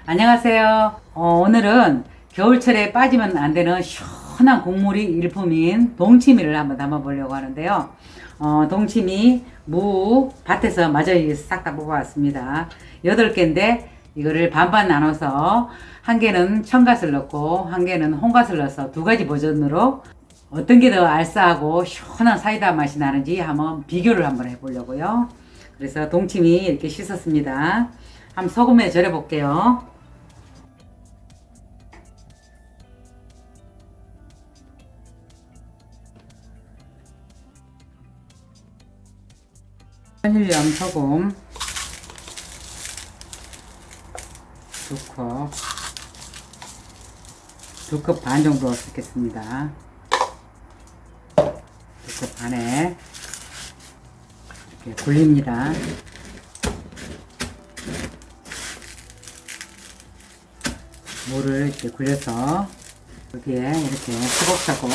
안녕하세요. 오늘은 겨울철에 빠지면 안 되는 시원한 국물이 일품인 동치미를 한번 담아보려고 하는데요. 동치미, 무, 밭에서 마저 싹 다 뽑아왔습니다. 8개인데 이거를 반반 나눠서 한 개는 청갓을 넣고 한 개는 홍갓을 넣어서 두 가지 버전으로 어떤 게 더 알싸하고 시원한 사이다 맛이 나는지 한번 비교를 한번 해보려고요. 그래서 동치미 이렇게 씻었습니다. 한번 소금에 절여 볼게요. 천일염 소금 2컵, 2컵 반 정도 넣겠습니다. 2컵 반에 이렇게 굴립니다. 물을 이렇게 굴려서 여기에 이렇게 차곡차곡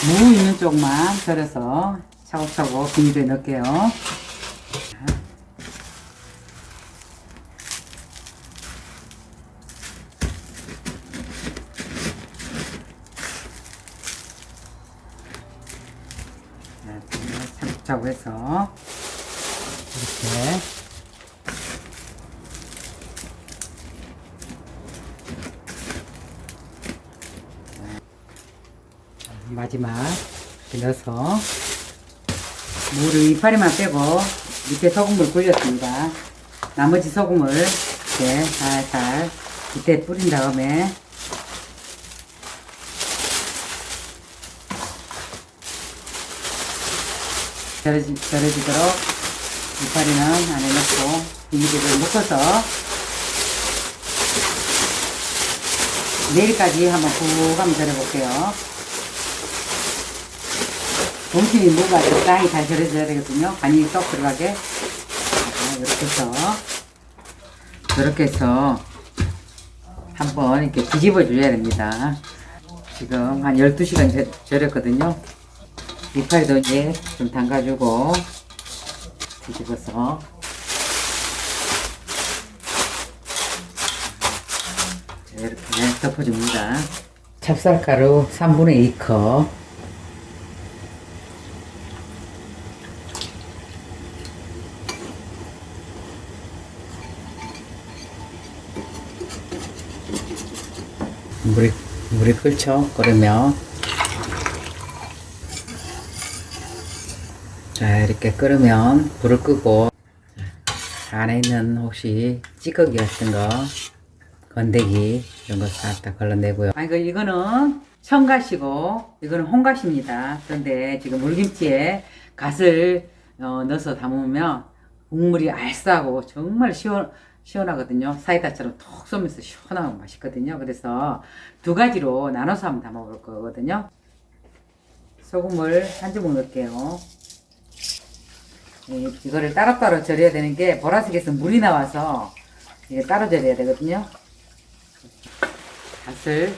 무 있는 쪽만 절여서 차곡차곡 비닐에 넣을게요. 차곡차곡 해서 이렇게 마지막 이렇게 넣어서 물을 이파리만 빼고 밑에 소금을 굴렸습니다. 나머지 소금을 이렇게 살살 밑에 뿌린 다음에 절여지도록 이파리는 안에 넣고 비닐을 묶어서 내일까지 한번 푹 한번 절여볼게요. 동치미 무가 적당히 잘 절여져야 되거든요. 간이 쏙 들어가게. 이렇게 해서 한번 이렇게 뒤집어 줘야 됩니다. 지금 한 12시간 절였거든요. 이파리도 이제 좀 담가주고 뒤집어서 이렇게 덮어줍니다. 찹쌀가루 3분의 2컵, 물이 끓죠. 끓으면 자, 이렇게 끓으면 불을 끄고 안에 있는 혹시 찌꺼기 같은 거, 건더기 이런 거 싹 다 걸러내고요. 이거는 청갓이고 이거는 홍갓입니다. 그런데 지금 물김치에 갓을 넣어서 담으면 국물이 알싸하고 정말 시원하거든요. 사이다처럼 톡 쏘면서 시원하고 맛있거든요. 그래서 두 가지로 나눠서 한번 담아볼 거거든요. 소금을 한 주먹 넣을게요. 이거를 따로따로 절여야 되는 게 보라색에서 물이 나와서 이게 따로 절여야 되거든요. 갓을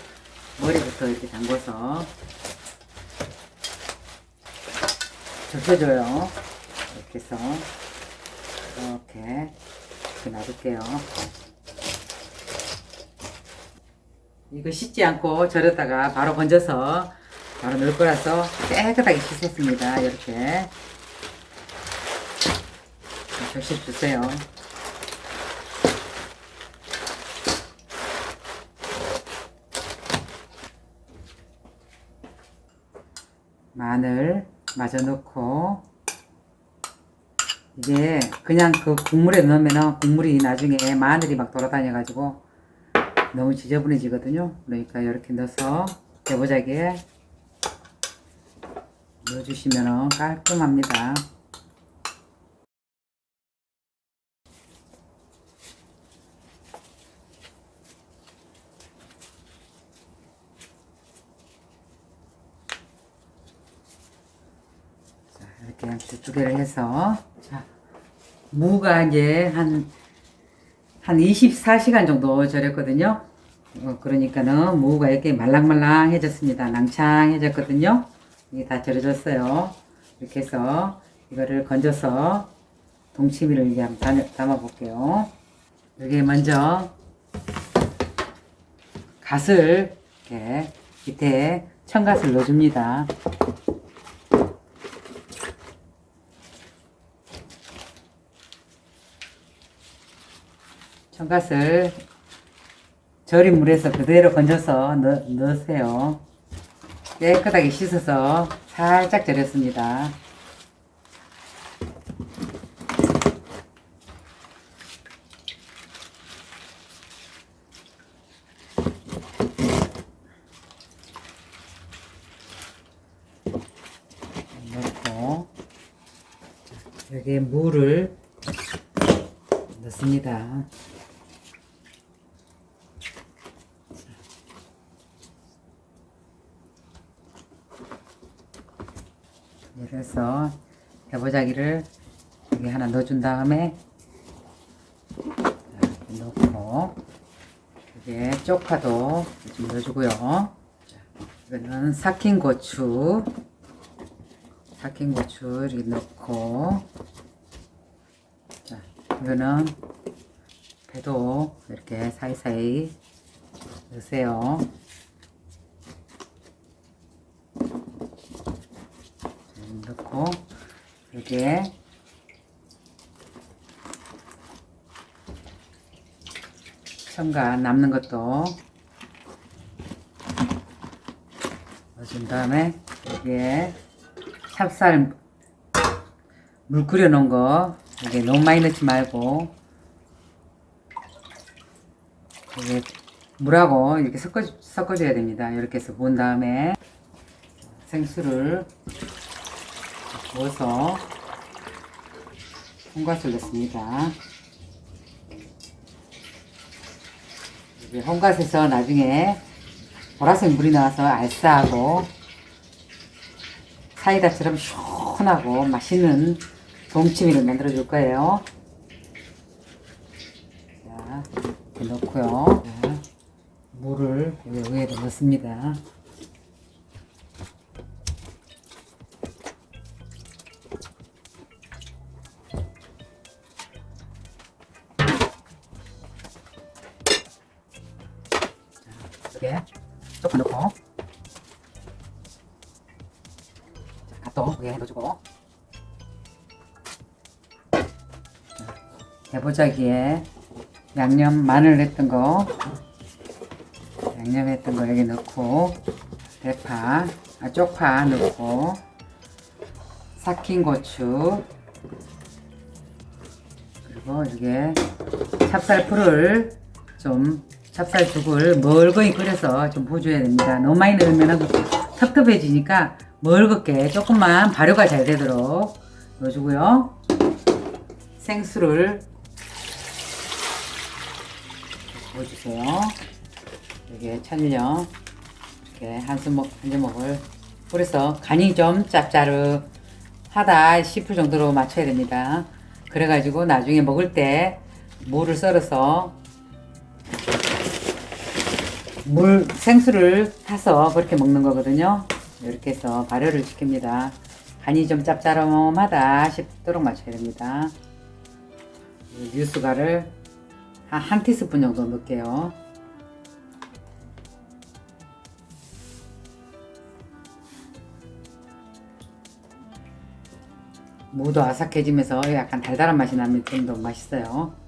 머리부터 이렇게 담궈서 적셔줘요. 이렇게 해서 이렇게 놔둘게요. 이거 씻지 않고 절였다가 바로 건져서 바로 넣을 거라서 깨끗하게 씻었습니다. 이렇게 적셔 주세요. 마늘 마저 넣고, 이게 그냥 그 국물에 넣으면 국물이 나중에 마늘이 막 돌아다녀 가지고 너무 지저분해지거든요. 그러니까 이렇게 넣어서 여보자기에 넣어주시면 깔끔합니다. 자, 이렇게 두 개를 해서, 자, 무가 이제 한 24시간 정도 절였거든요. 그러니까는 무가 이렇게 말랑말랑해졌습니다. 낭창해졌거든요. 이게 다 절여졌어요. 이렇게 해서 이거를 건져서 동치미를 이제 한번 담아 볼게요. 여기 먼저 갓을 이렇게 밑에 청갓을 넣어줍니다. 청갓을 절인 물에서 그대로 건져서 넣으세요. 깨끗하게 씻어서 살짝 절였습니다. 넣고 여기에 물을 넣습니다. 그래서 개보자기를 여기 하나 넣어준 다음에 넣고 여기에 쪽파도 좀 넣어주고요. 이거는 삭힌 고추 이렇게 넣고, 자, 이거는 배도 이렇게 사이사이 넣으세요. 넣고 여기에 첨가 남는 것도 넣어준 다음에 여기에 찹쌀 물 끓여 놓은 거 이게 너무 많이 넣지 말고 이게 물하고 이렇게 섞어줘야 됩니다. 이렇게 해서 부은 다음에 생수를 부어서 홍갓을 넣습니다. 홍갓에서 나중에 보라색 물이 나와서 알싸하고 사이다처럼 시원하고 맛있는 동치미를 만들어 줄 거예요. 자, 이렇게 넣고요. 자, 물을 여기 위에다 넣습니다. 이렇게 조금 넣고, 자, 또 여기에 넣어주고, 개보자기에 양념 마늘 했던 거, 양념했던 거 여기 넣고, 대파, 쪽파 넣고, 삭힌 고추, 그리고 이게 찹쌀풀을 좀 찹쌀죽을 멀거이 끓여서 좀 부어줘야 됩니다. 너무 많이 넣으면 텁텁해지니까 멀겋게 조금만 발효가 잘 되도록 넣어주고요. 생수를 부어주세요. 여기에 천일염 이렇게 한 주먹을 뿌려서 간이 좀 짭짜름하다 싶을 정도로 맞춰야 됩니다. 그래가지고 나중에 먹을 때 무를 썰어서 생수를 타서 그렇게 먹는 거거든요. 이렇게 해서 발효를 시킵니다. 간이 좀 짭짤하다 싶도록 맞춰야 됩니다. 유수가를 한 티스푼 정도 넣을게요. 무도 아삭해지면서 약간 달달한 맛이 나면 좀 더 맛있어요.